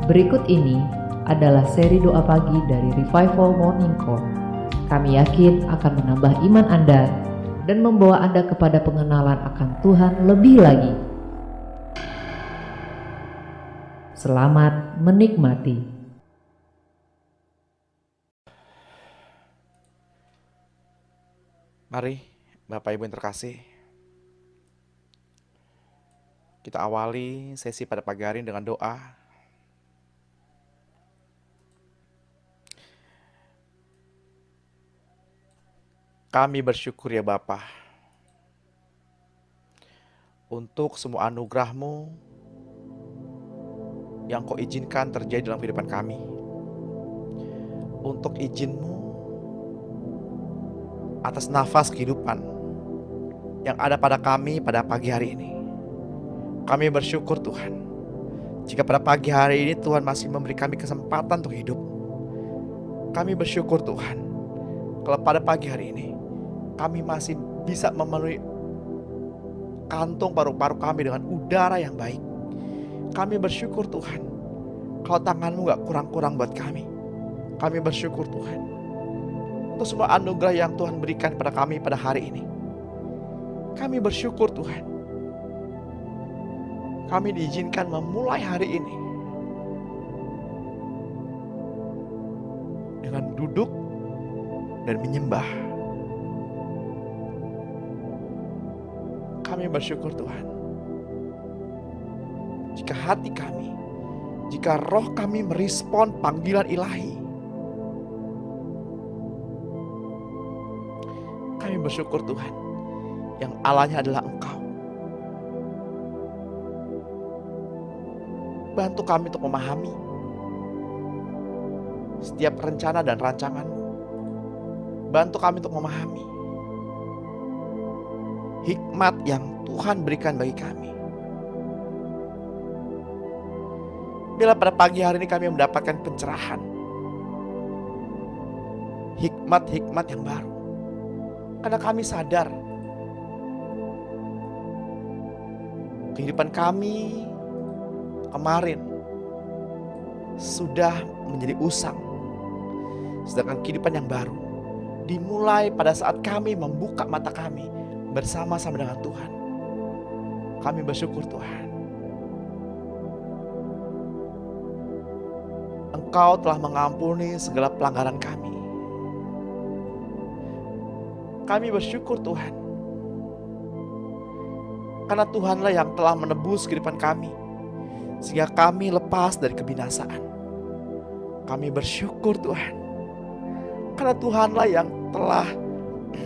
Berikut ini adalah seri doa pagi dari Revival Morning Call. Kami yakin akan menambah iman Anda dan membawa Anda kepada pengenalan akan Tuhan lebih lagi. Selamat menikmati. Mari Bapak Ibu yang terkasih, kita awali sesi pada pagi hari ini dengan doa. Kami bersyukur ya Bapa untuk semua anugerah-Mu yang Kau izinkan terjadi dalam kehidupan kami. Untuk izin-Mu atas nafas kehidupan yang ada pada kami pada pagi hari ini. Kami bersyukur Tuhan, jika pada pagi hari ini Tuhan masih memberi kami kesempatan untuk hidup. Kami bersyukur Tuhan, kalau pada pagi hari ini kami masih bisa memenuhi kantung paru-paru kami dengan udara yang baik. Kami bersyukur Tuhan, kalau tangan-Mu gak kurang-kurang buat kami. Kami bersyukur Tuhan untuk semua anugerah yang Tuhan berikan pada kami pada hari ini. Kami bersyukur Tuhan, kami diizinkan memulai hari ini dengan duduk dan menyembah. Kami bersyukur Tuhan, jika hati kami, jika roh kami merespon panggilan ilahi. Kami bersyukur Tuhan, yang Allahnya adalah Engkau. Bantu kami untuk memahami setiap rencana dan rancangan-Mu. Bantu kami untuk memahami hikmat yang Tuhan berikan bagi kami. Bila pada pagi hari ini kami mendapatkan pencerahan, hikmat-hikmat yang baru. Karena kami sadar kehidupan kami kemarin sudah menjadi usang, sedangkan kehidupan yang baru dimulai pada saat kami membuka mata kami bersama-sama dengan Tuhan. Kami bersyukur Tuhan, Engkau telah mengampuni segala pelanggaran kami. Kami bersyukur Tuhan, karena Tuhanlah yang telah menebus kehidupan kami, sehingga kami lepas dari kebinasaan. Kami bersyukur Tuhan, karena Tuhanlah yang telah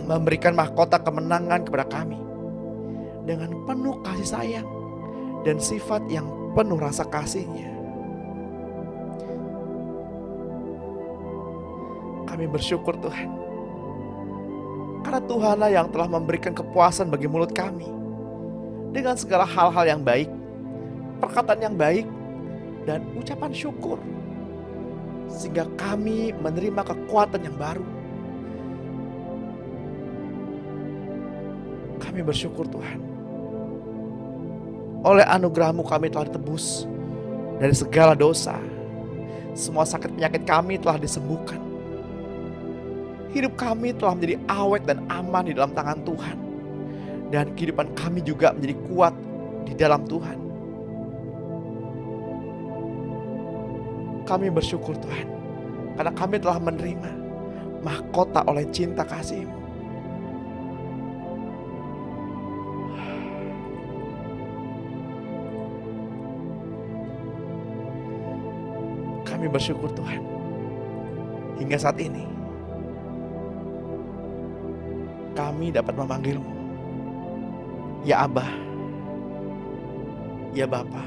memberikan mahkota kemenangan kepada kami dengan penuh kasih sayang dan sifat yang penuh rasa kasih-Nya. Kami bersyukur Tuhan, karena Tuhanlah yang telah memberikan kepuasan bagi mulut kami dengan segala hal-hal yang baik, perkataan yang baik, dan ucapan syukur, sehingga kami menerima kekuatan yang baru. Kami bersyukur Tuhan, oleh anugerah-Mu kami telah ditebus dari segala dosa. Semua sakit penyakit kami telah disembuhkan. Hidup kami telah menjadi awet dan aman di dalam tangan Tuhan. Dan kehidupan kami juga menjadi kuat di dalam Tuhan. Kami bersyukur Tuhan, karena kami telah menerima mahkota oleh cinta kasih-Mu. Kami bersyukur Tuhan, hingga saat ini kami dapat memanggil-Mu ya Abah, ya Bapa.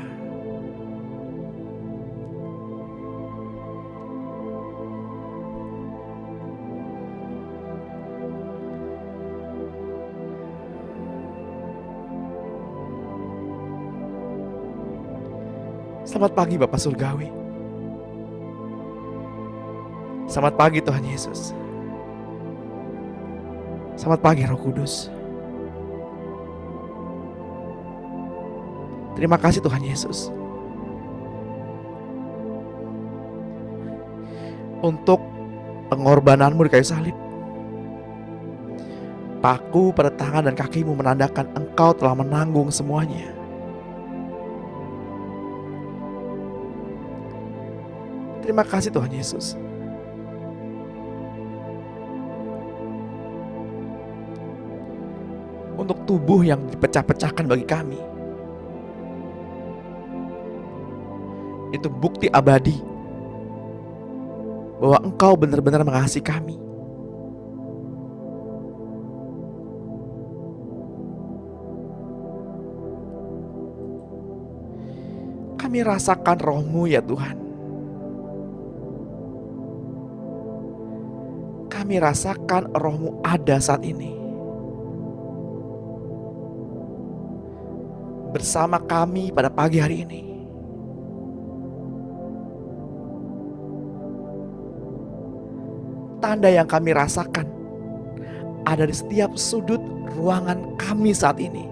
Selamat pagi Bapak Surgawi. Selamat pagi Tuhan Yesus. Selamat pagi Roh Kudus. Terima kasih Tuhan Yesus. untuk pengorbananmu di kayu salib. Paku pada tangan dan kakimu menandakan engkau telah menanggung semuanya. Terima kasih Tuhan Yesus. Untuk tubuh yang dipecah-pecahkan bagi kami. Itu bukti abadi bahwa engkau benar-benar mengasihi kami. Kami rasakan roh-Mu ya Tuhan. Kami rasakan roh-Mu ada saat ini. Bersama kami pada pagi hari ini. Tanda yang kami rasakan ada di setiap sudut ruangan kami saat ini.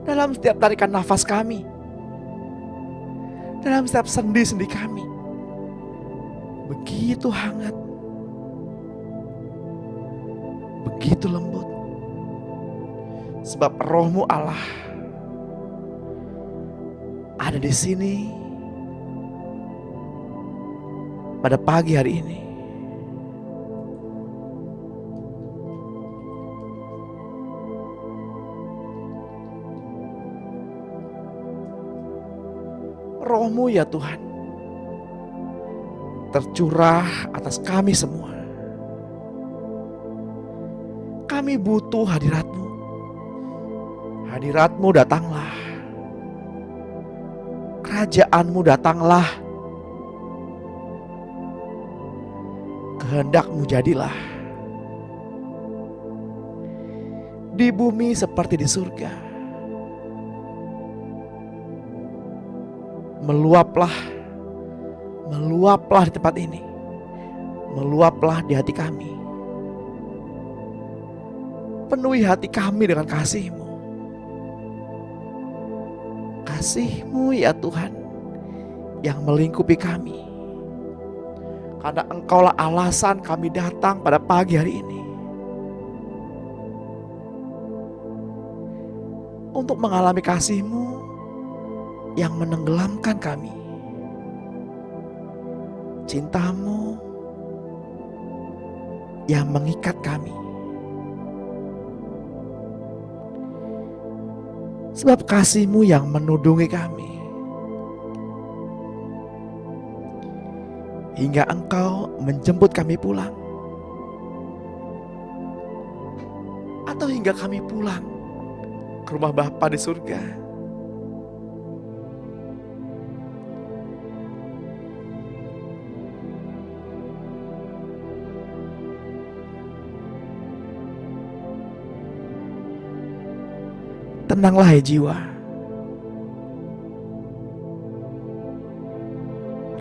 Dalam setiap tarikan nafas kami, dalam setiap sendi-sendi kami, begitu hangat, begitu lembut. Sebab roh-Mu Allah ada di sini pada pagi hari ini. Roh-Mu ya Tuhan tercurah atas kami semua. Kami butuh hadirat-Mu. Hadirat-Mu datanglah. Kerajaan-Mu datanglah. Kehendak-Mu jadilah. Di bumi seperti di surga. Meluaplah di tempat ini. Meluaplah di hati kami. Penuhi hati kami dengan kasih-Mu. Kasih-Mu ya Tuhan yang melingkupi kami. Karena Engkaulah alasan kami datang pada pagi hari ini. Untuk mengalami kasih-Mu yang menenggelamkan kami. Cinta-Mu yang mengikat kami. Sebab kasih-Mu yang menudungi kami. Hingga Engkau menjemput kami pulang. Atau hingga kami pulang ke rumah Bapa di surga. Tenanglah hai jiwa.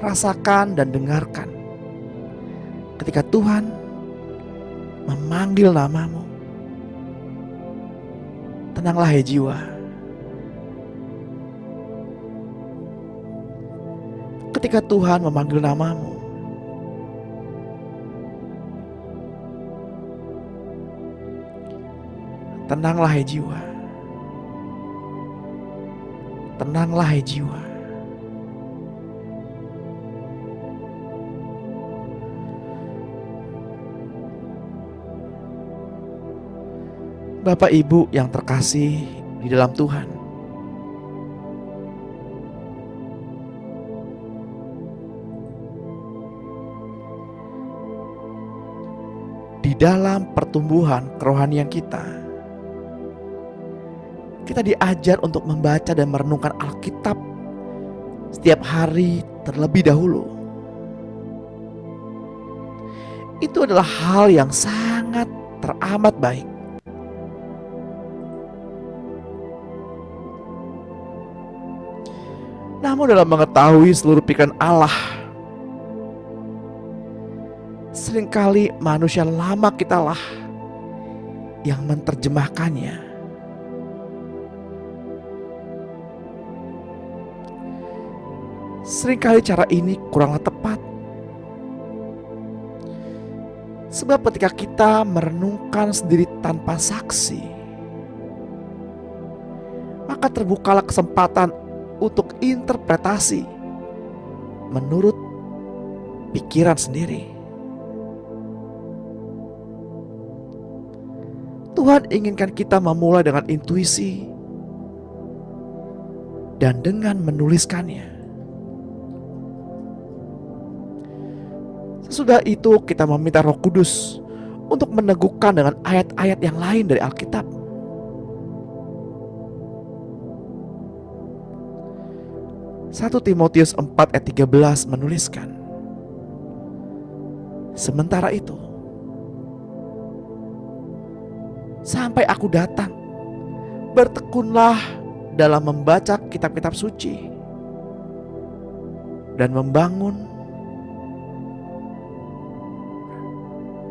Rasakan dan dengarkan ketika Tuhan memanggil namamu. Tenanglah hai jiwa. Ketika Tuhan memanggil namamu, tenanglah hai jiwa. Tenanglah hai jiwa. Bapak Ibu yang terkasih di dalam Tuhan, di dalam pertumbuhan kerohanian kita diajar untuk membaca dan merenungkan Alkitab setiap hari terlebih dahulu. Itu adalah hal yang sangat teramat baik. Namun dalam mengetahui seluruh pikiran Allah, seringkali manusia lama kitalah yang menerjemahkannya. Seringkali cara ini kuranglah tepat. Sebab ketika kita merenungkan sendiri tanpa saksi, maka terbukalah kesempatan untuk interpretasi menurut pikiran sendiri. Tuhan inginkan kita memulai dengan intuisi dan dengan menuliskannya. Sesudah itu kita meminta Roh Kudus untuk meneguhkan dengan ayat-ayat yang lain dari Alkitab. Satu Timotius 4 ayat 13 menuliskan, sementara itu, sampai aku datang, bertekunlah dalam membaca kitab-kitab suci dan membangun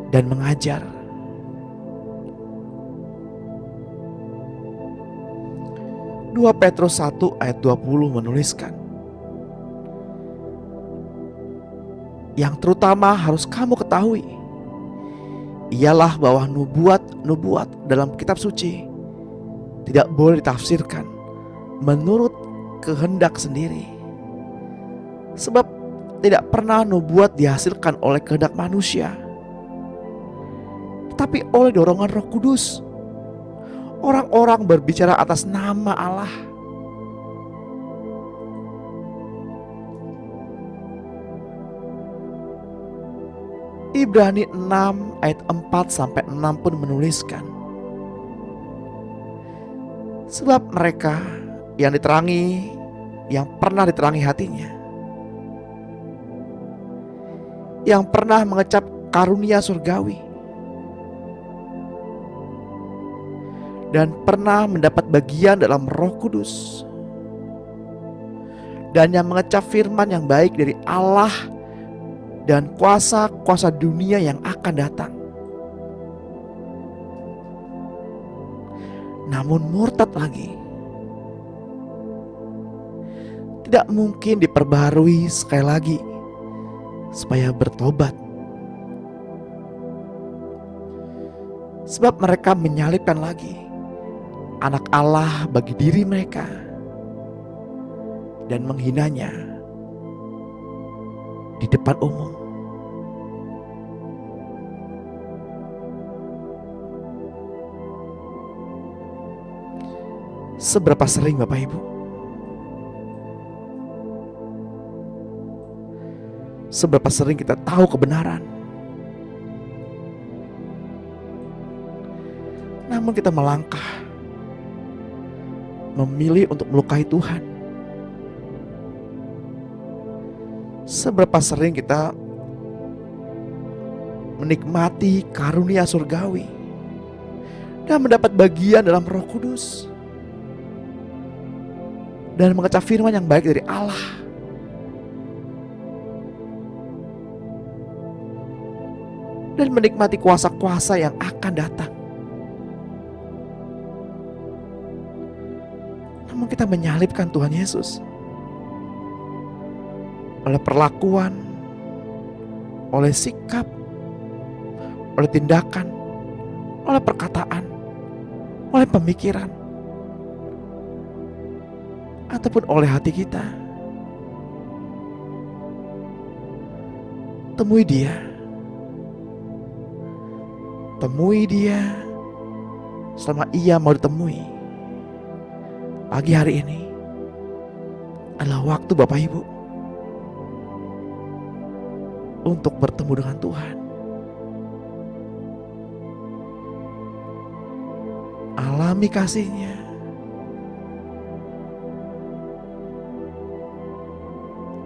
dan mengajar. Dua Petrus 1 ayat 20 menuliskan, yang terutama harus kamu ketahui ialah bahwa nubuat dalam kitab suci tidak boleh ditafsirkan menurut kehendak sendiri. Sebab tidak pernah nubuat dihasilkan oleh kehendak manusia, tapi oleh dorongan Roh Kudus. Orang-orang berbicara atas nama Allah. Ibrani 6 ayat 4-6 pun menuliskan, sebab mereka yang pernah diterangi hatinya, yang pernah mengecap karunia surgawi, dan pernah mendapat bagian dalam Roh Kudus, dan yang mengecap firman yang baik dari Allah dan kuasa-kuasa dunia yang akan datang, namun murtad lagi, tidak mungkin diperbaharui sekali lagi supaya bertobat. Sebab mereka menyalibkan lagi Anak Allah bagi diri mereka dan menghinanya di depan umum. Seberapa sering Bapak Ibu, seberapa sering kita tahu kebenaran, namun kita melangkah memilih untuk melukai Tuhan. Seberapa sering kita menikmati karunia surgawi dan mendapat bagian dalam Roh Kudus dan mengecap firman yang baik dari Allah, dan menikmati kuasa-kuasa yang akan datang. Namun kita menyalibkan Tuhan Yesus oleh perlakuan, oleh sikap, oleh tindakan, oleh perkataan, oleh pemikiran, ataupun oleh hati kita. Temui Dia. Temui Dia selama Ia mau ditemui. Pagi hari ini adalah waktu Bapak Ibu untuk bertemu dengan Tuhan. Alami kasih-Nya.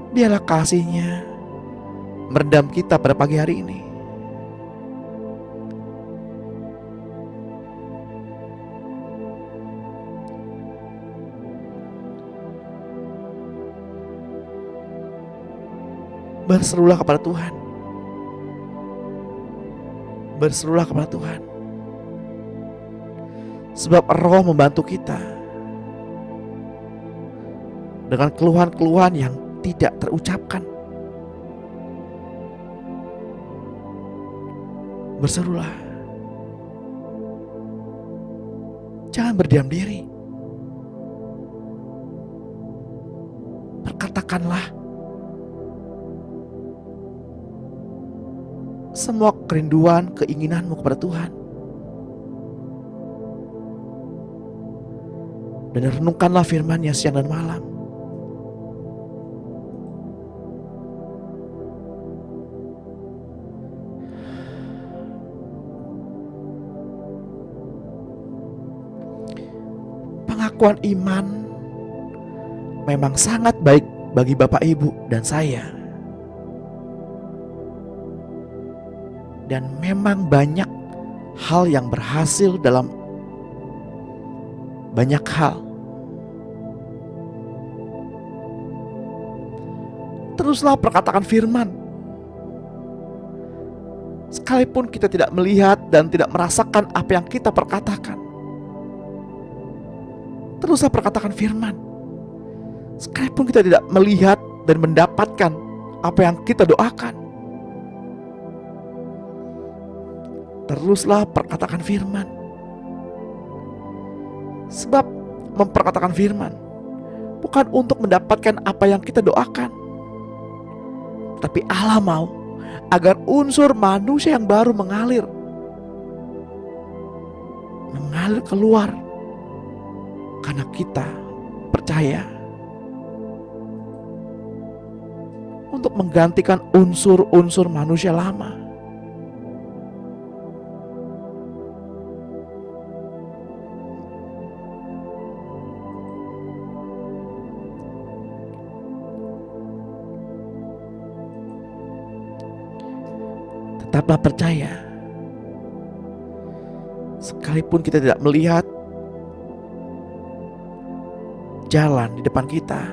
Biarlah kasih-Nya merendam kita pada pagi hari ini. Berserulah kepada Tuhan. Berserulah kepada Tuhan. Sebab Roh membantu kita dengan keluhan-keluhan yang tidak terucapkan. Berserulah. Jangan berdiam diri. Perkatakanlah semua kerinduan, keinginanmu kepada Tuhan. Dan renungkanlah firman-Nya siang dan malam. Pengakuan iman memang sangat baik bagi Bapak Ibu dan saya. Dan memang banyak hal yang berhasil dalam banyak hal. Teruslah perkatakan firman. Sekalipun kita tidak melihat dan tidak merasakan apa yang kita perkatakan, teruslah perkatakan firman. Sekalipun kita tidak melihat dan mendapatkan apa yang kita doakan, teruslah perkatakan firman. Sebab memperkatakan firman bukan untuk mendapatkan apa yang kita doakan, tapi Allah mau agar unsur manusia yang baru mengalir keluar. Karena kita percaya untuk menggantikan unsur-unsur manusia lama. Tetaplah percaya. Sekalipun kita tidak melihat jalan di depan kita,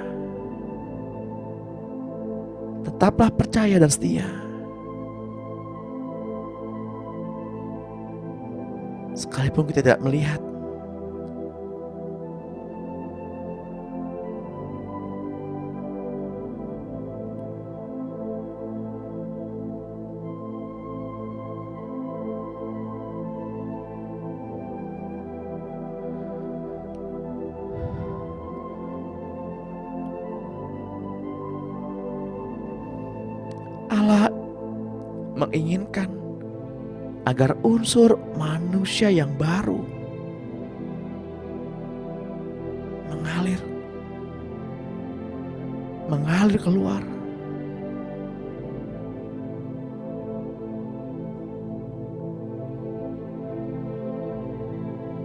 tetaplah percaya dan setia. Sekalipun kita tidak melihat, Allah menginginkan agar unsur manusia yang baru mengalir keluar.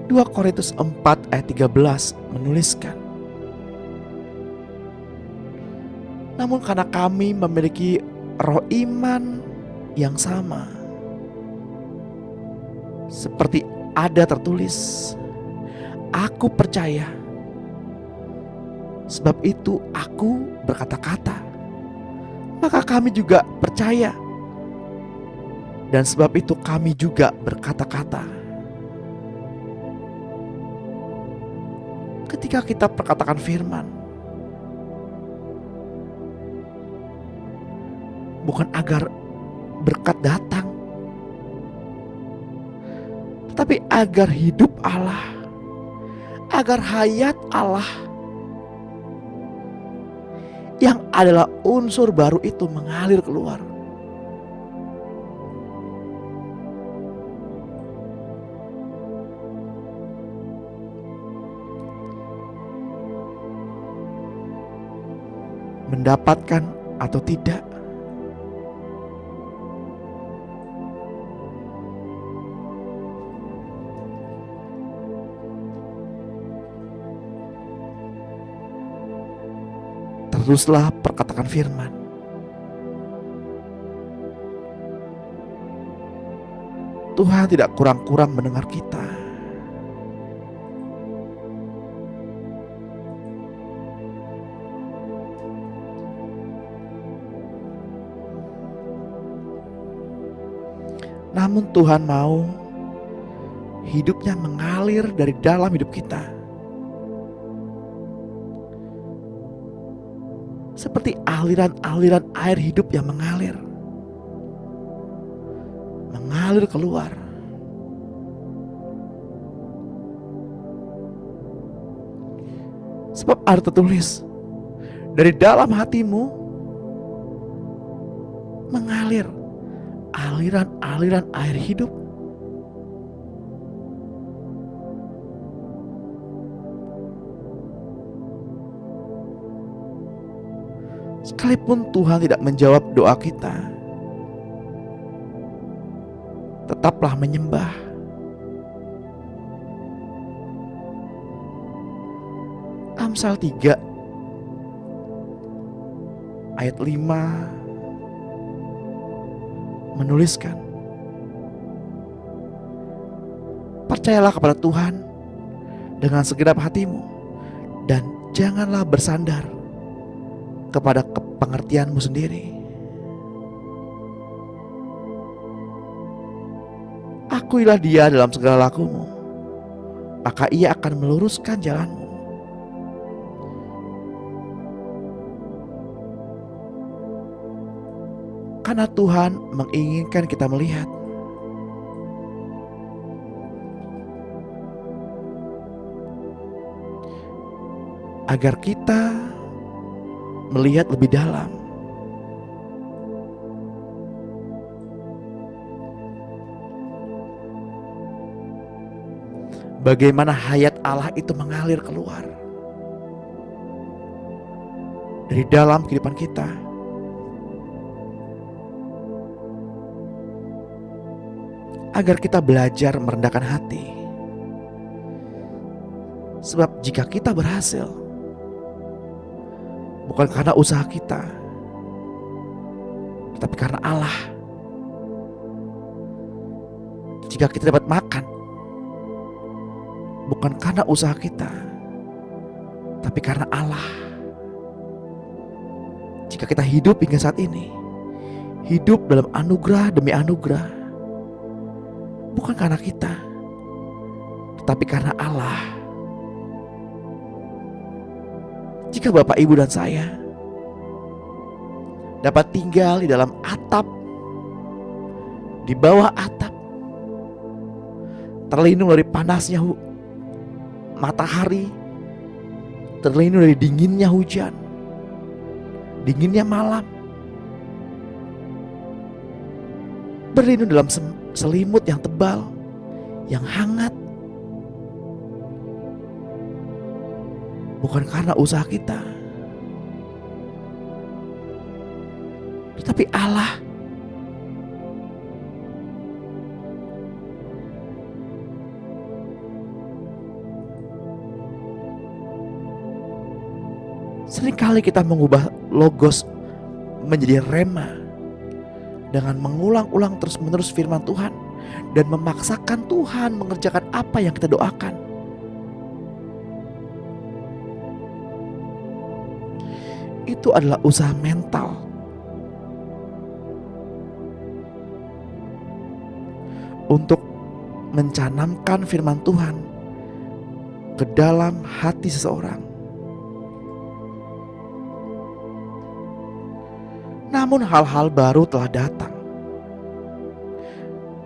Dua Korintus 4 ayat 13 menuliskan, namun karena kami memiliki roh iman yang sama, seperti ada tertulis, aku percaya, sebab itu aku berkata-kata, maka kami juga percaya, dan sebab itu kami juga berkata-kata. Ketika kita perkatakan firman, bukan agar berkat datang, tetapi agar hidup Allah, agar hayat Allah yang adalah unsur baru itu mengalir keluar. Mendapatkan atau tidak, teruslah perkatakan firman. Tuhan tidak kurang-kurang mendengar kita. Namun Tuhan mau hidupnya mengalir dari dalam hidup kita. seperti aliran-aliran air hidup yang mengalir keluar. Sebab ada tertulis, dari dalam hatimu mengalir aliran-aliran air hidup. Sekalipun Tuhan tidak menjawab doa kita, tetaplah menyembah. Amsal 3 ayat 5 menuliskan, percayalah kepada Tuhan dengan segenap hatimu dan janganlah bersandar kepada pengertianmu sendiri. Akuilah Dia dalam segala lakumu, maka Ia akan meluruskan jalanmu. Karena Tuhan menginginkan kita melihat agar kita melihat lebih dalam. Bagaimana hayat Allah itu mengalir keluar dari dalam kehidupan kita. Agar kita belajar merendahkan hati. Sebab jika kita berhasil, bukan karena usaha kita, tetapi karena Allah. Jika kita dapat makan, bukan karena usaha kita, tapi karena Allah. Jika kita hidup hingga saat ini, hidup dalam anugerah demi anugerah, bukan karena kita, tetapi karena Allah. Jika Bapak, Ibu, dan saya dapat tinggal di dalam atap, di bawah atap, terlindung dari panasnya matahari, terlindung dari dinginnya hujan, dinginnya malam, berlindung dalam selimut yang tebal, yang hangat, bukan karena usaha kita, tetapi Allah. Seringkali kita mengubah logos menjadi rema dengan mengulang-ulang terus-menerus firman Tuhan dan memaksakan Tuhan mengerjakan apa yang kita doakan. Itu adalah usaha mental. Untuk mencanamkan firman Tuhan ke dalam hati seseorang. Namun hal-hal baru telah datang.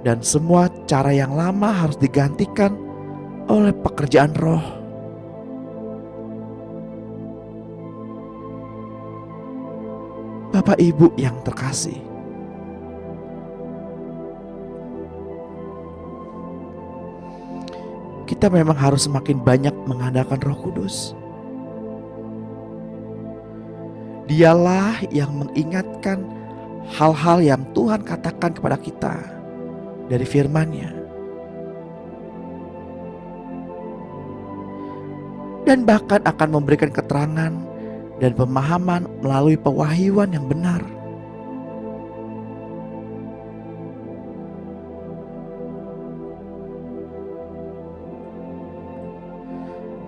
Dan semua cara yang lama harus digantikan oleh pekerjaan Roh. Bapak, Ibu yang terkasih, kita memang harus semakin banyak mengandalkan Roh Kudus. Dialah yang mengingatkan hal-hal yang Tuhan katakan kepada kita dari firman-Nya. Dan bahkan akan memberikan keterangan dan pemahaman melalui pewahyuan yang benar.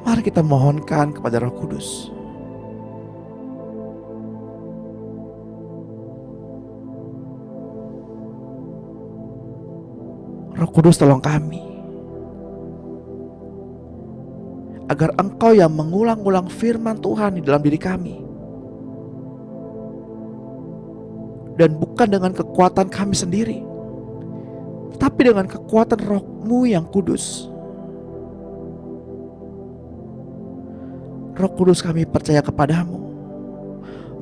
Mari kita mohonkan kepada Roh Kudus. Roh Kudus, tolong kami agar Engkau yang mengulang-ulang firman Tuhan di dalam diri kami dan bukan dengan kekuatan kami sendiri, tetapi dengan kekuatan Roh-Mu yang kudus. Roh Kudus, kami percaya kepadamu,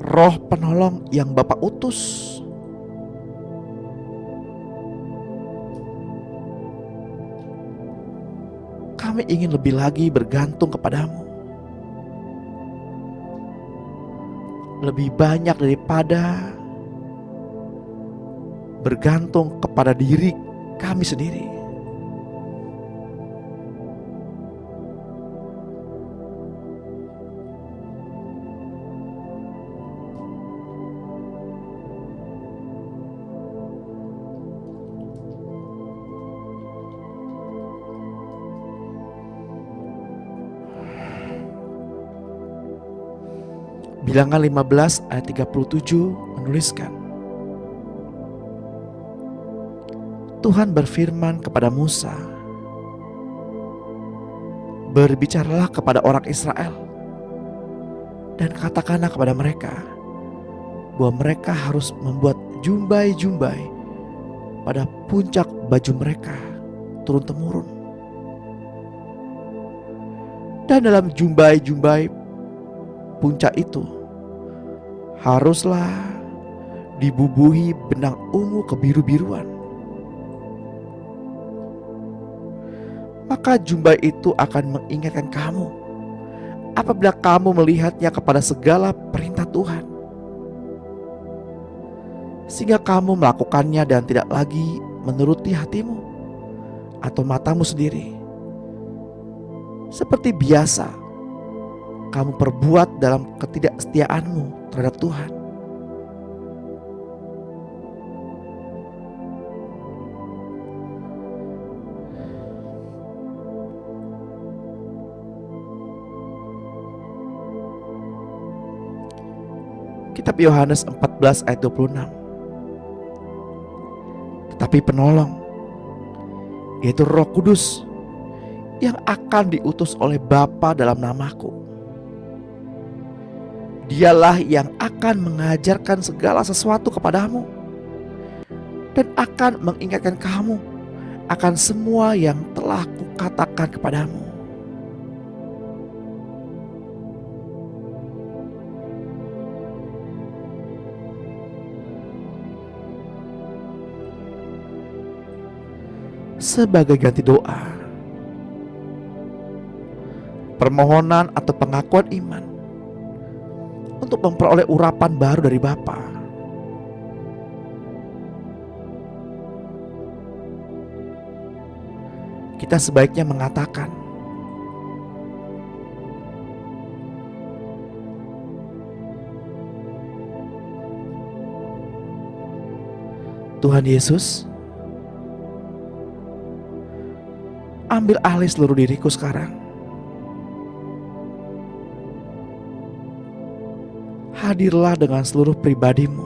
Roh penolong yang Bapa utus. Kami ingin lebih lagi bergantung kepadamu, lebih banyak daripada bergantung kepada diri kami sendiri. Bilangan 15 ayat 37 menuliskan, Tuhan berfirman kepada Musa, berbicaralah kepada orang Israel dan katakanlah kepada mereka bahwa mereka harus membuat jumbai-jumbai pada puncak baju mereka turun-temurun. Dan dalam jumbai-jumbai puncak itu haruslah dibubuhi benang ungu kebiru-biruan. Maka jumbai itu akan mengingatkan kamu apabila kamu melihatnya kepada segala perintah Tuhan, sehingga kamu melakukannya dan tidak lagi menuruti hatimu atau matamu sendiri, seperti biasa kamu perbuat dalam ketidaksetiaanmu terhadap Tuhan. Kitab Yohanes 14 ayat 26. Tetapi penolong, yaitu Roh Kudus, yang akan diutus oleh Bapa dalam namaku, Dialah yang akan mengajarkan segala sesuatu kepadamu dan akan mengingatkan kamu akan semua yang telah kukatakan kepadamu. Sebagai ganti doa, permohonan atau pengakuan iman untuk memperoleh urapan baru dari Bapa, kita sebaiknya mengatakan, Tuhan Yesus, ambil alih seluruh diriku sekarang. Hadirlah dengan seluruh pribadimu,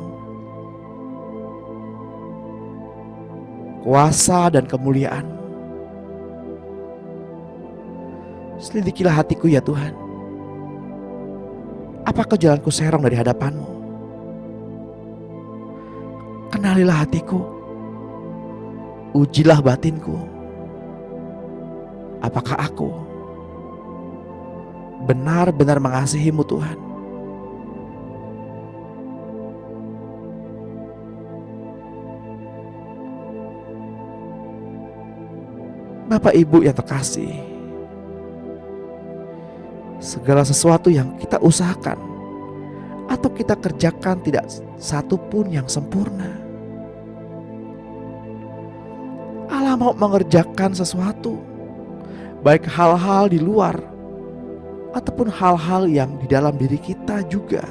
kuasa dan kemuliaan-Mu. Selidikilah hatiku ya Tuhan. Apakah jalanku serong dari hadapan-Mu? Kenalilah hatiku, ujilah batinku. Apakah aku benar-benar mengasihi-Mu Tuhan? Bapak Ibu yang terkasih, segala sesuatu yang kita usahakan atau kita kerjakan tidak satu pun yang sempurna. Allah mau mengerjakan sesuatu, baik hal-hal di luar ataupun hal-hal yang di dalam diri kita juga.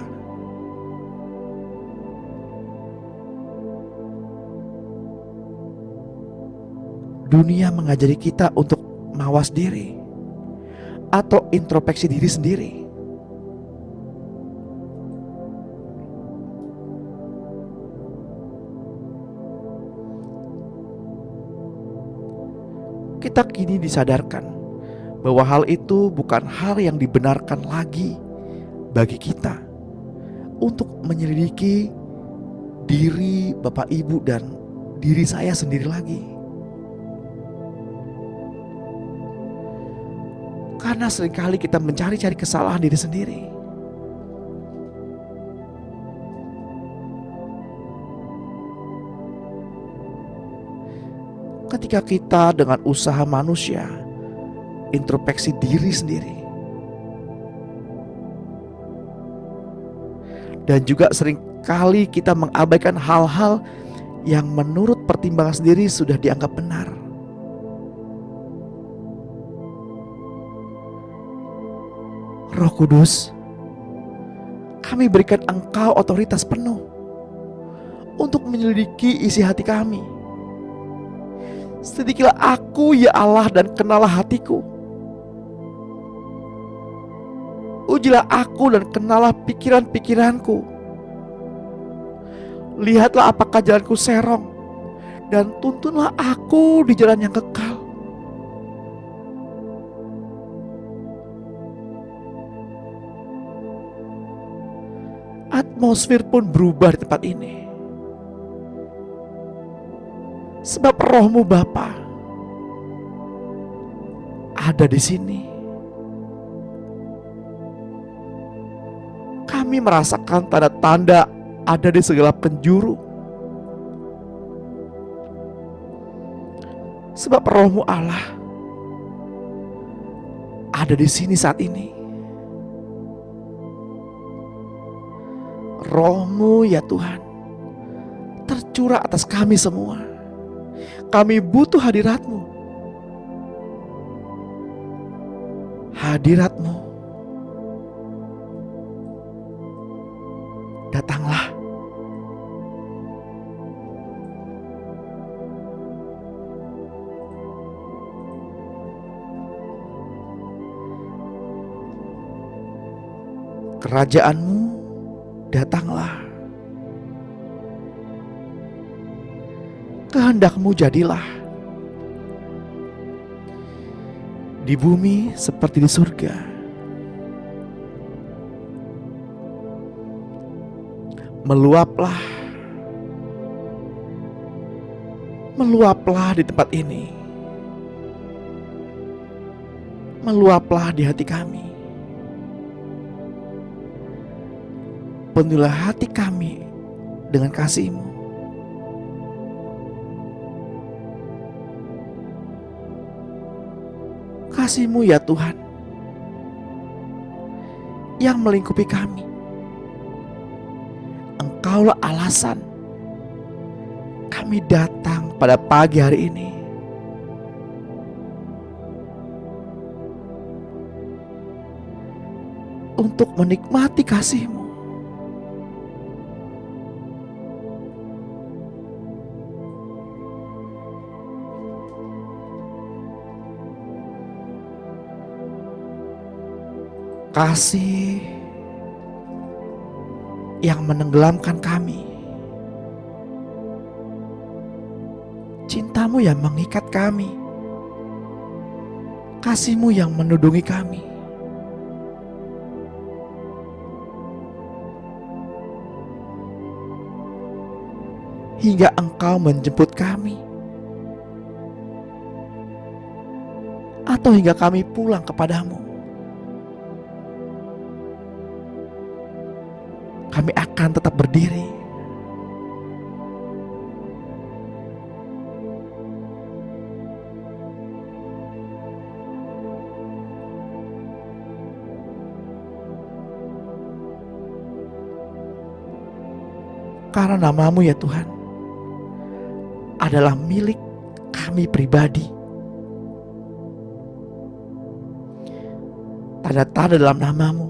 Dunia mengajari kita untuk mawas diri atau introspeksi diri sendiri. Kita kini disadarkan bahwa hal itu bukan hal yang dibenarkan lagi bagi kita untuk menyelidiki diri Bapak Ibu dan diri saya sendiri lagi. Karena seringkali kita mencari-cari kesalahan diri sendiri. Ketika kita dengan usaha manusia introspeksi diri sendiri, dan juga seringkali kita mengabaikan hal-hal yang menurut pertimbangan sendiri sudah dianggap benar. Roh Kudus, kami berikan Engkau otoritas penuh untuk menyelidiki isi hati kami. Selidikilah aku ya Allah dan kenalah hatiku. Ujilah aku dan kenalah pikiran-pikiranku. Lihatlah apakah jalanku serong, dan tuntunlah aku di jalan yang kekal. Atmosfer pun berubah di tempat ini. Sebab Roh-Mu Bapa ada di sini. Kami merasakan tanda-tanda ada di segala penjuru. Sebab Roh-Mu Allah ada di sini saat ini. Roh-Mu ya Tuhan tercurah atas kami semua. Kami butuh hadirat-Mu. Hadirat-Mu, datanglah. Kerajaan-Mu, datanglah. Kehendak-Mu jadilah di bumi seperti di surga. Meluaplah di tempat ini. Meluaplah di hati kami. Penuhilah hati kami dengan kasih-Mu. Kasih-Mu ya Tuhan yang melingkupi kami. Engkaulah alasan kami datang pada pagi hari ini. Untuk menikmati kasih-Mu. Kasih yang menenggelamkan kami. Cinta-Mu yang mengikat kami. Kasih-Mu yang menudungi kami. Hingga Engkau menjemput kami. Atau hingga kami pulang kepadamu. Kami akan tetap berdiri. Karena nama-Mu ya Tuhan adalah milik kami pribadi. Tanda-tanda dalam nama-Mu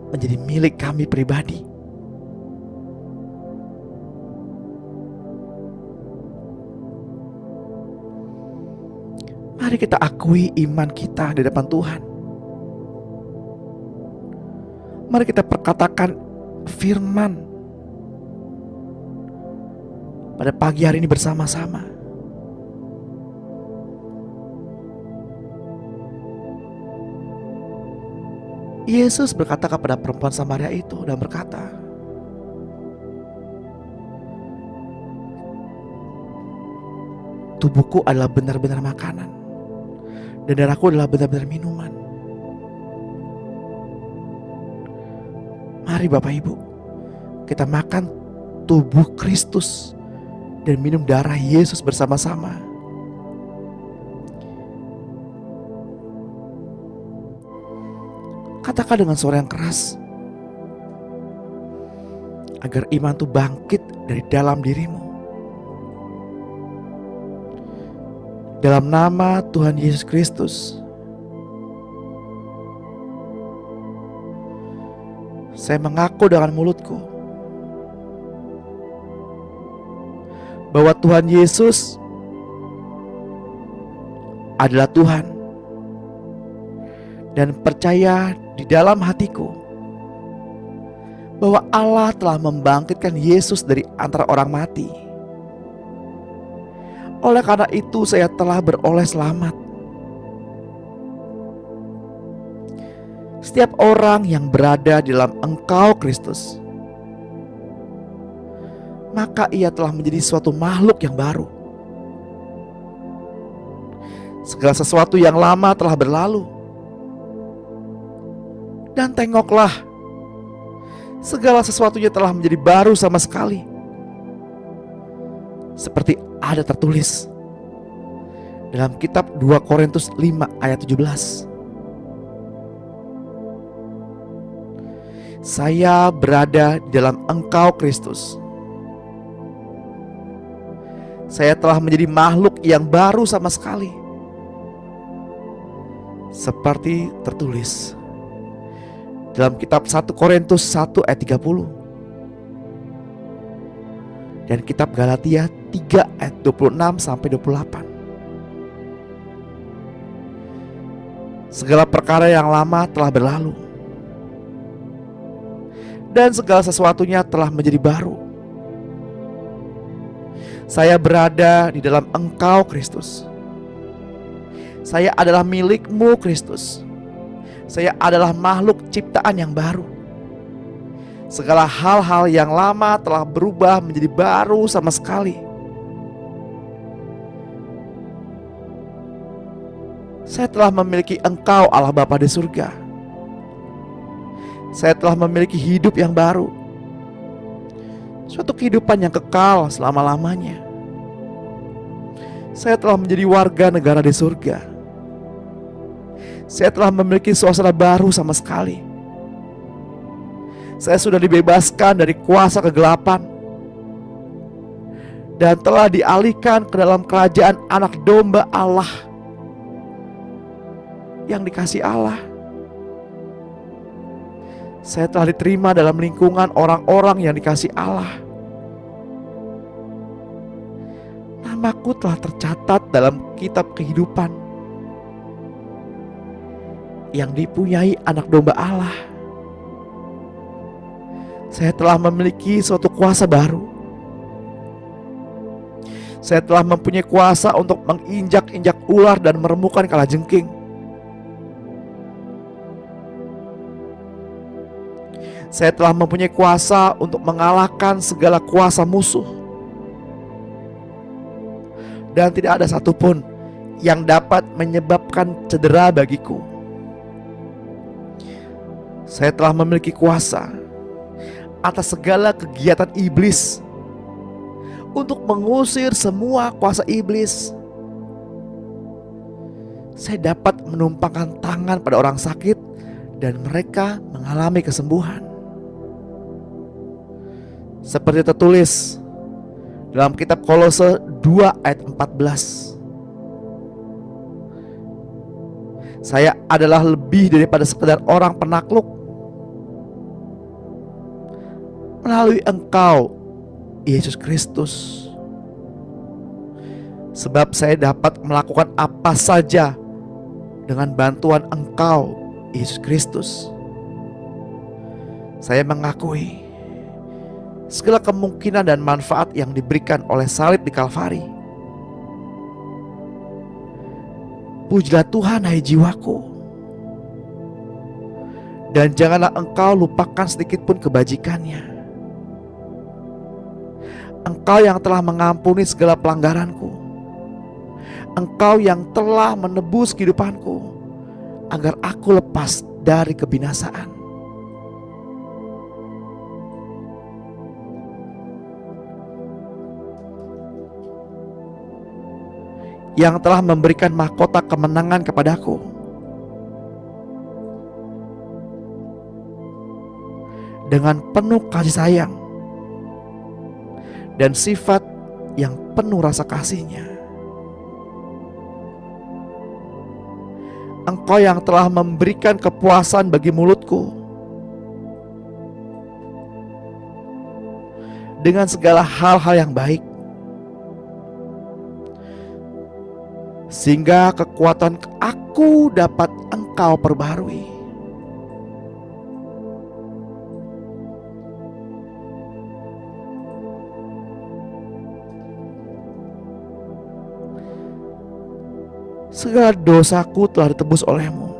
menjadi milik kami pribadi. Mari kita akui iman kita di depan Tuhan. Mari kita perkatakan firman pada pagi hari ini bersama-sama. Yesus berkata kepada perempuan Samaria itu dan berkata, tubuhku adalah benar-benar makanan dan darahku adalah benar-benar minuman. Mari Bapak Ibu, kita makan tubuh Kristus dan minum darah Yesus bersama-sama. Katakan dengan suara yang keras, agar iman itu bangkit dari dalam dirimu. Dalam nama Tuhan Yesus Kristus, saya mengaku dengan mulutku bahwa Tuhan Yesus adalah Tuhan, dan percaya di dalam hatiku bahwa Allah telah membangkitkan Yesus dari antara orang mati. Oleh karena itu saya telah beroleh selamat. Setiap orang yang berada di dalam Engkau Kristus, maka ia telah menjadi suatu makhluk yang baru. Segala sesuatu yang lama telah berlalu, dan tengoklah, segala sesuatunya telah menjadi baru sama sekali. Seperti ada tertulis dalam kitab 2 Korintus 5 ayat 17. Saya berada di dalam Engkau Kristus. Saya telah menjadi makhluk yang baru sama sekali. Seperti tertulis dalam kitab 1 Korintus 1 ayat 30 dan kitab Galatia 3 ayat 26 sampai 28. Segala perkara yang lama telah berlalu, dan segala sesuatunya telah menjadi baru. Saya berada di dalam Engkau Kristus. Saya adalah milik-Mu Kristus. Saya adalah makhluk ciptaan yang baru. Segala hal-hal yang lama telah berubah menjadi baru sama sekali. Saya telah memiliki Engkau Allah Bapa di surga. Saya telah memiliki hidup yang baru, suatu kehidupan yang kekal selama-lamanya. Saya telah menjadi warga negara di surga. Saya telah memiliki suasana baru sama sekali. Saya sudah dibebaskan dari kuasa kegelapan dan telah dialihkan ke dalam kerajaan anak domba Allah yang dikasihi Allah. Saya telah diterima dalam lingkungan orang-orang yang dikasihi Allah. Namaku telah tercatat dalam kitab kehidupan yang dipunyai anak domba Allah. Saya telah memiliki suatu kuasa baru. Saya telah mempunyai kuasa untuk menginjak-injak ular dan meremukkan kalajengking. Saya telah mempunyai kuasa untuk mengalahkan segala kuasa musuh. Dan tidak ada satupun yang dapat menyebabkan cedera bagiku. Saya telah memiliki kuasa atas segala kegiatan iblis untuk mengusir semua kuasa iblis. Saya dapat menumpangkan tangan pada orang sakit dan mereka mengalami kesembuhan. Seperti tertulis dalam kitab Kolose 2 ayat 14. Saya adalah lebih daripada sekedar orang penakluk. Melalui Engkau, Yesus Kristus. Sebab saya dapat melakukan apa saja dengan bantuan Engkau, Yesus Kristus. Saya mengakui segala kemungkinan dan manfaat yang diberikan oleh salib di Kalvari. Pujilah Tuhan, hai jiwaku, dan janganlah engkau lupakan sedikit pun kebajikannya. Engkau yang telah mengampuni segala pelanggaranku Engkau yang telah menebus kehidupanku agar aku lepas dari kebinasaan. Yang telah memberikan mahkota kemenangan kepadaku. Dengan penuh kasih sayang dan sifat yang penuh rasa kasih-Nya. Engkau yang telah memberikan kepuasan bagi mulutku dengan segala hal-hal yang baik, sehingga kekuatan aku dapat Engkau perbarui. Segala dosaku telah ditebus oleh-Mu.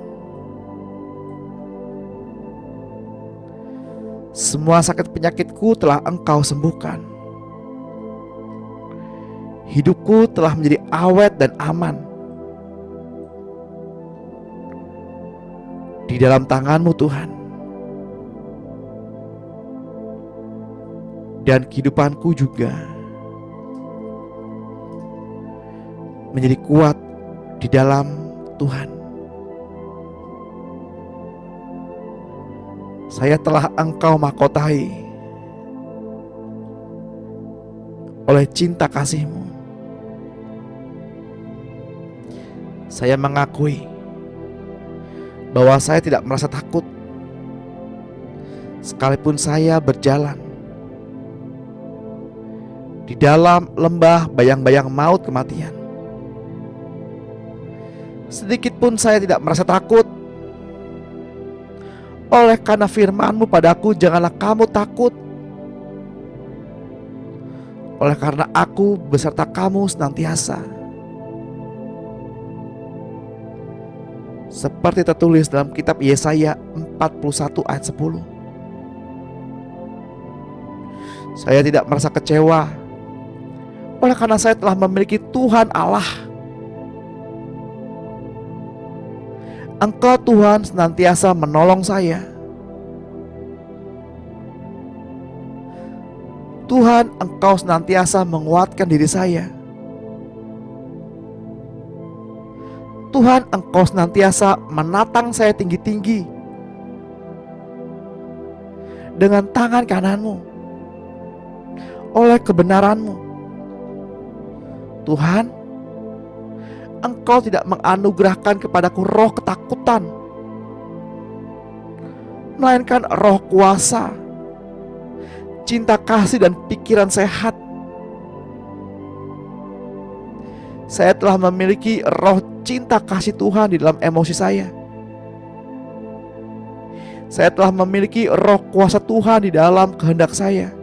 Semua sakit penyakitku telah Engkau sembuhkan. Hidupku telah menjadi awet dan aman di dalam tangan-Mu, Tuhan. Dan kehidupanku juga menjadi kuat di dalam Tuhan. Saya telah Engkau mahkotai oleh cinta kasih-Mu. Saya mengakui bahwa saya tidak merasa takut sekalipun saya berjalan di dalam lembah bayang-bayang maut kematian. Sedikit pun saya tidak merasa takut. Oleh karena firman-Mu padaku, janganlah kamu takut. Oleh karena aku beserta kamu senantiasa. Seperti tertulis dalam kitab Yesaya 41 ayat 10. Saya tidak merasa kecewa oleh karena saya telah memiliki Tuhan Allah. Engkau Tuhan senantiasa menolong saya. Tuhan, Engkau senantiasa menguatkan diri saya. Tuhan, Engkau senantiasa menatang saya tinggi-tinggi dengan tangan kanan-Mu oleh kebenaran-Mu. Tuhan, Engkau tidak menganugerahkan kepadaku roh ketakutan, melainkan roh kuasa, cinta kasih dan pikiran sehat. Saya telah memiliki roh cinta kasih Tuhan di dalam emosi saya. Saya telah memiliki roh kuasa Tuhan di dalam kehendak saya.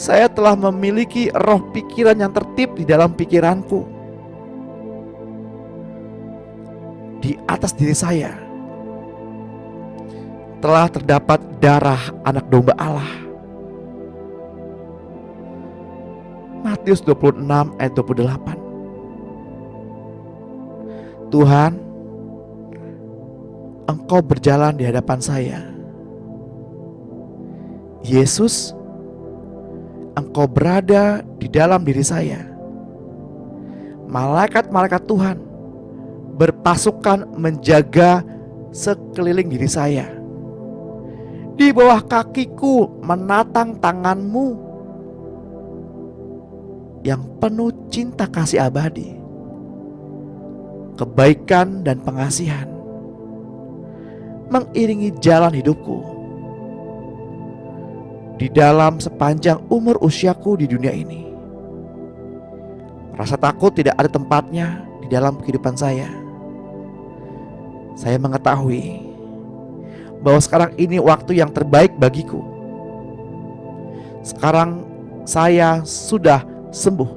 Saya telah memiliki roh pikiran yang tertib di dalam pikiranku. Di atas diri saya telah terdapat darah anak domba Allah. Matius 26 ayat 28. Tuhan, Engkau berjalan di hadapan saya. Yesus, Engkau berada di dalam diri saya. Malaikat-malaikat Tuhan berpasukan menjaga sekeliling diri saya. Di bawah kakiku menatang tangan-Mu yang penuh cinta kasih abadi, kebaikan dan pengasihan mengiringi jalan hidupku di dalam sepanjang umur usiaku di dunia ini. Rasa takut tidak ada tempatnya di dalam kehidupan saya. Saya mengetahui bahwa sekarang ini waktu yang terbaik bagiku. Sekarang saya sudah sembuh.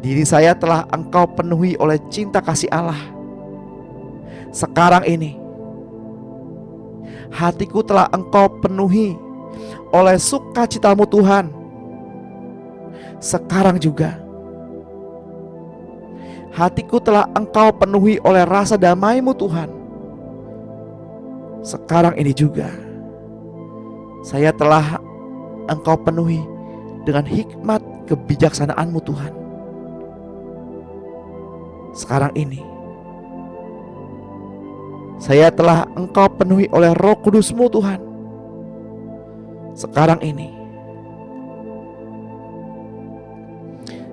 Diri saya telah Engkau penuhi oleh cinta kasih Allah. Sekarang ini hatiku telah Engkau penuhi oleh sukacita-Mu Tuhan. Sekarang juga Hatiku telah Engkau penuhi oleh rasa damai-Mu Tuhan. Sekarang ini juga saya telah Engkau penuhi dengan hikmat kebijaksanaan-Mu Tuhan. Sekarang ini saya telah Engkau penuhi oleh Roh Kudus-Mu Tuhan. Sekarang ini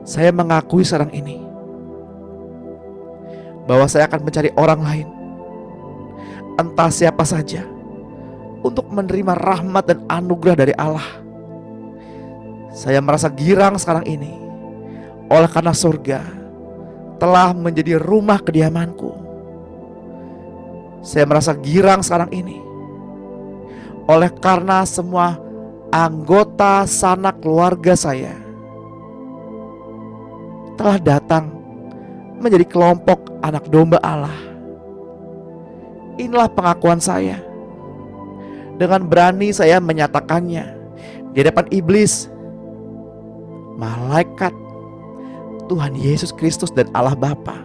saya mengakui sekarang ini bahwa saya akan mencari orang lain, entah siapa saja, untuk menerima rahmat dan anugerah dari Allah. Saya merasa girang sekarang ini oleh karena surga telah menjadi rumah kediamanku. Saya merasa girang sekarang ini oleh karena semua anggota sanak keluarga saya telah datang menjadi kelompok anak domba Allah. Inilah pengakuan saya. Dengan berani saya menyatakannya di hadapan iblis, malaikat, Tuhan Yesus Kristus dan Allah Bapa.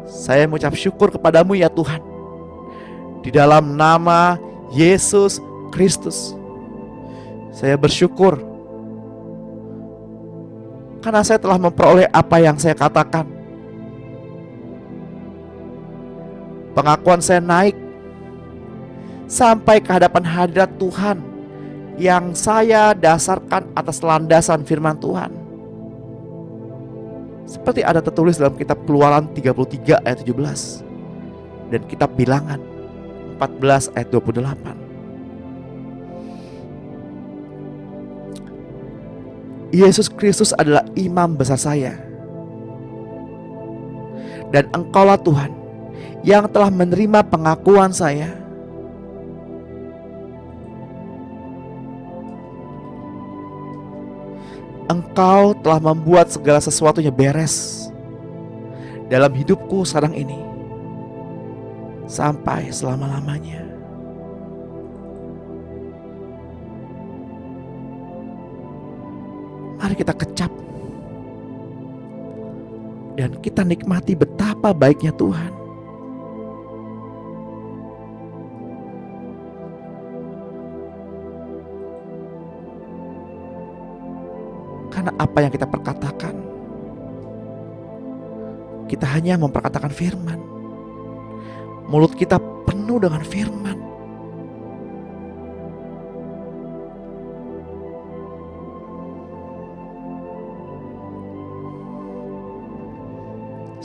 Saya mengucap syukur kepadamu ya Tuhan, di dalam nama Yesus Kristus. Saya bersyukur karena saya telah memperoleh apa yang saya katakan. Pengakuan saya naik sampai ke hadapan hadirat Tuhan yang saya dasarkan atas landasan firman Tuhan. Seperti ada tertulis dalam kitab Keluaran 33 ayat 17 dan kitab Bilangan 14 ayat 28. Yesus Kristus adalah imam besar saya, dan Engkaulah Tuhan yang telah menerima pengakuan saya. Engkau telah membuat segala sesuatunya beres dalam hidupku sekarang ini sampai selama-lamanya. Mari kita kecap dan kita nikmati betapa baiknya Tuhan. Karena apa yang kita perkatakan, kita hanya memperkatakan firman. Mulut kita penuh dengan firman.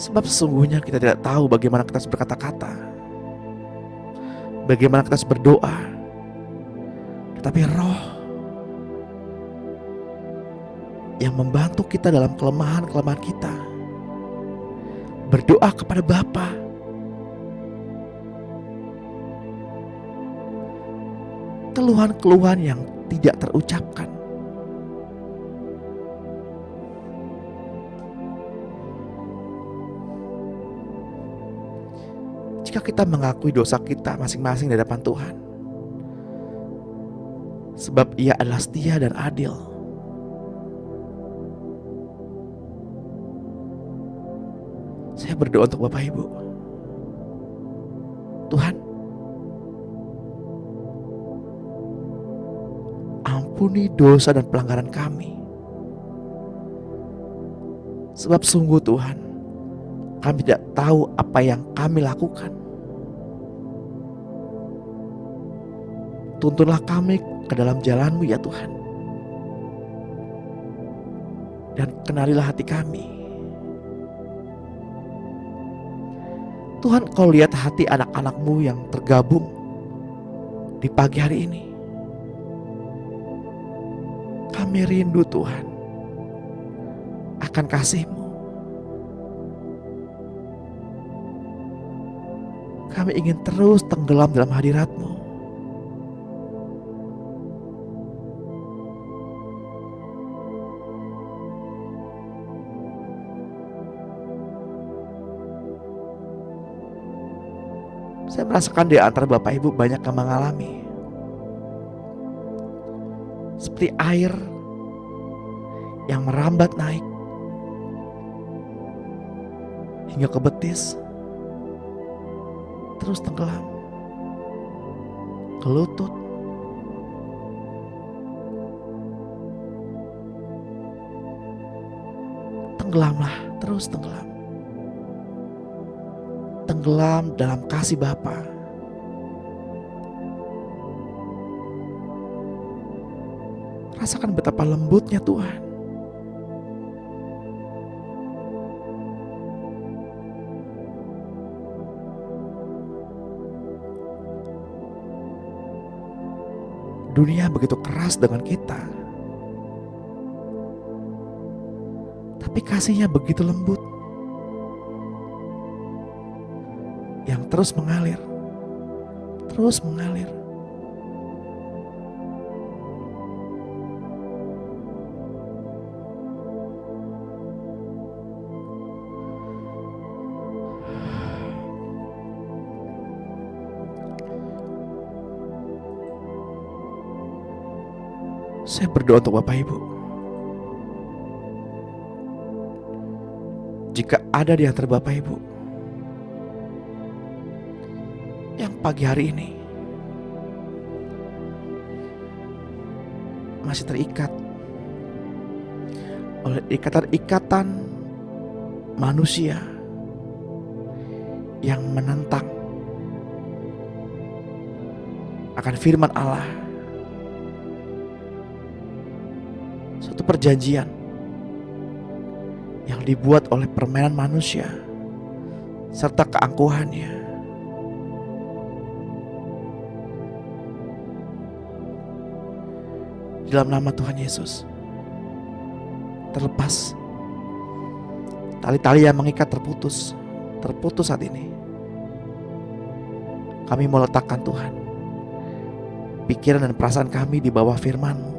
Sebab sesungguhnya kita tidak tahu bagaimana kita harus berkata-kata, bagaimana kita harus berdoa. Tetapi Roh yang membantu kita dalam kelemahan-kelemahan kita, berdoa kepada Bapa. Keluhan-keluhan yang tidak terucapkan. Jika kita mengakui dosa kita masing-masing di hadapan Tuhan, sebab Ia adalah setia dan adil, saya berdoa untuk Bapak Ibu. Tuhan, ampuni dosa dan pelanggaran kami. Sebab sungguh Tuhan, kami tidak tahu apa yang kami lakukan. Tuntunlah kami ke dalam jalan-Mu ya Tuhan. Dan kenalilah hati kami. Tuhan, Kau lihat hati anak-anak-Mu yang tergabung di pagi hari ini. Kami rindu Tuhan akan kasih-Mu. Kami ingin terus tenggelam dalam hadirat-Mu. Saya merasakan di antara Bapak Ibu banyak yang mengalami seperti air yang merambat naik, hingga ke betis, terus tenggelam ke lutut, tenggelamlah, terus tenggelam. Tenggelam dalam kasih Bapa. Rasakan betapa lembutnya Tuhan. Dunia begitu keras dengan kita, tapi kasih-Nya begitu lembut, yang terus mengalir, terus mengalir. Saya berdoa untuk Bapak Ibu. Jika ada di antara Bapak Ibu yang pagi hari ini masih terikat oleh ikatan-ikatan manusia yang menentang akan firman Allah, suatu perjanjian yang dibuat oleh permainan manusia serta keangkuhannya, di dalam nama Tuhan Yesus, terlepas. Tali-tali yang mengikat terputus saat ini. Kami mau letakkan Tuhan pikiran dan perasaan kami di bawah firman-Mu.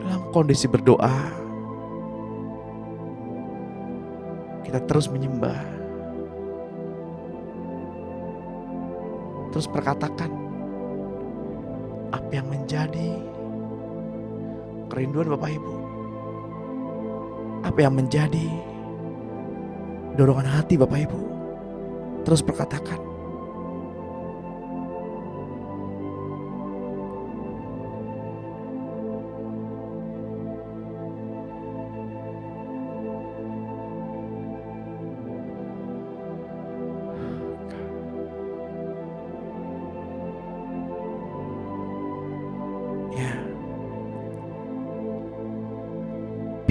Dalam kondisi berdoa, kita terus menyembah, terus perkatakan apa yang menjadi kerinduan Bapak Ibu, apa yang menjadi dorongan hati Bapak Ibu. Terus perkatakan.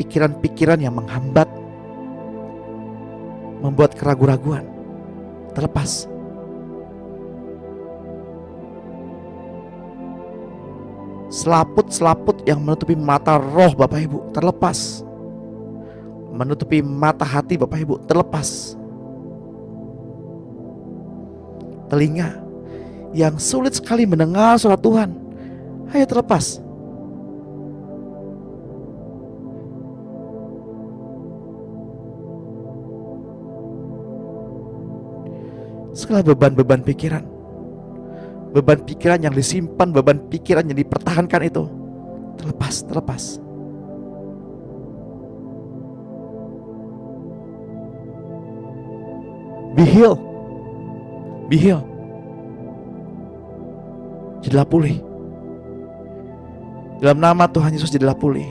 Pikiran-pikiran yang menghambat, membuat keraguan-raguan terlepas. Selaput-selaput yang menutupi mata roh Bapak Ibu terlepas, menutupi mata hati Bapak Ibu terlepas. Telinga yang sulit sekali mendengar suara Tuhan, ayo terlepas. Segala beban-beban pikiran, beban pikiran yang disimpan, beban pikiran yang dipertahankan itu terlepas. Be healed. Jadilah pulih. Dalam nama Tuhan Yesus, jadilah pulih.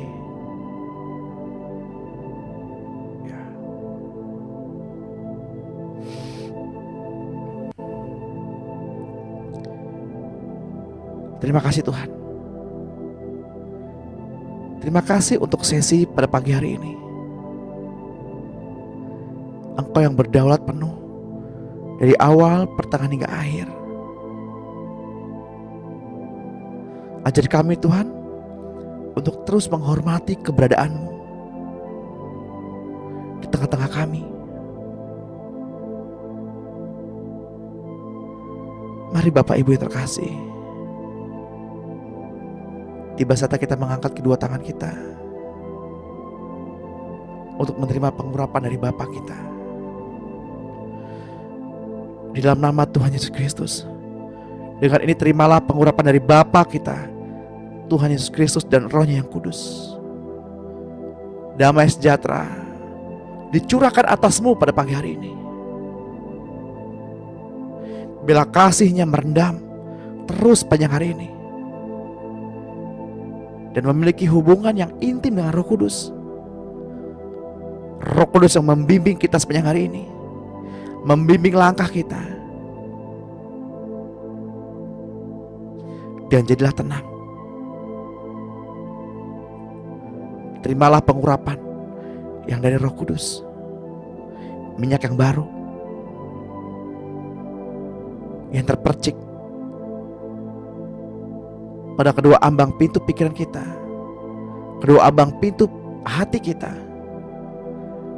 Terima kasih Tuhan. Terima kasih untuk sesi pada pagi hari ini. Engkau yang berdaulat penuh dari awal, pertengahan hingga akhir. Ajar kami Tuhan untuk terus menghormati keberadaan-Mu di tengah-tengah kami. Mari Bapak Ibu yang terkasih, tiba saatnya kita mengangkat kedua tangan kita untuk menerima pengurapan dari Bapa kita. Di dalam nama Tuhan Yesus Kristus, Dengan ini terimalah pengurapan dari Bapa kita, Tuhan Yesus Kristus dan Roh-Nya yang kudus. Damai sejahtera dicurahkan atasmu pada pagi hari ini. Bila kasih-Nya merendam terus panjang hari ini, dan memiliki hubungan yang intim dengan Roh Kudus. Roh Kudus yang membimbing kita sepanjang hari ini, membimbing langkah kita. Dan jadilah tenang. Terimalah pengurapan yang dari Roh Kudus, minyak yang baru, yang terpercik pada kedua ambang pintu pikiran kita, kedua ambang pintu hati kita,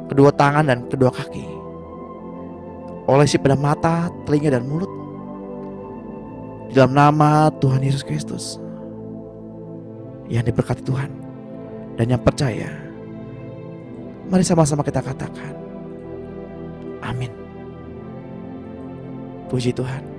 kedua tangan dan kedua kaki. Olesi pada mata, telinga dan mulut, di dalam nama Tuhan Yesus Kristus. Yang diberkati Tuhan dan yang percaya, mari sama-sama kita katakan amin. Puji Tuhan.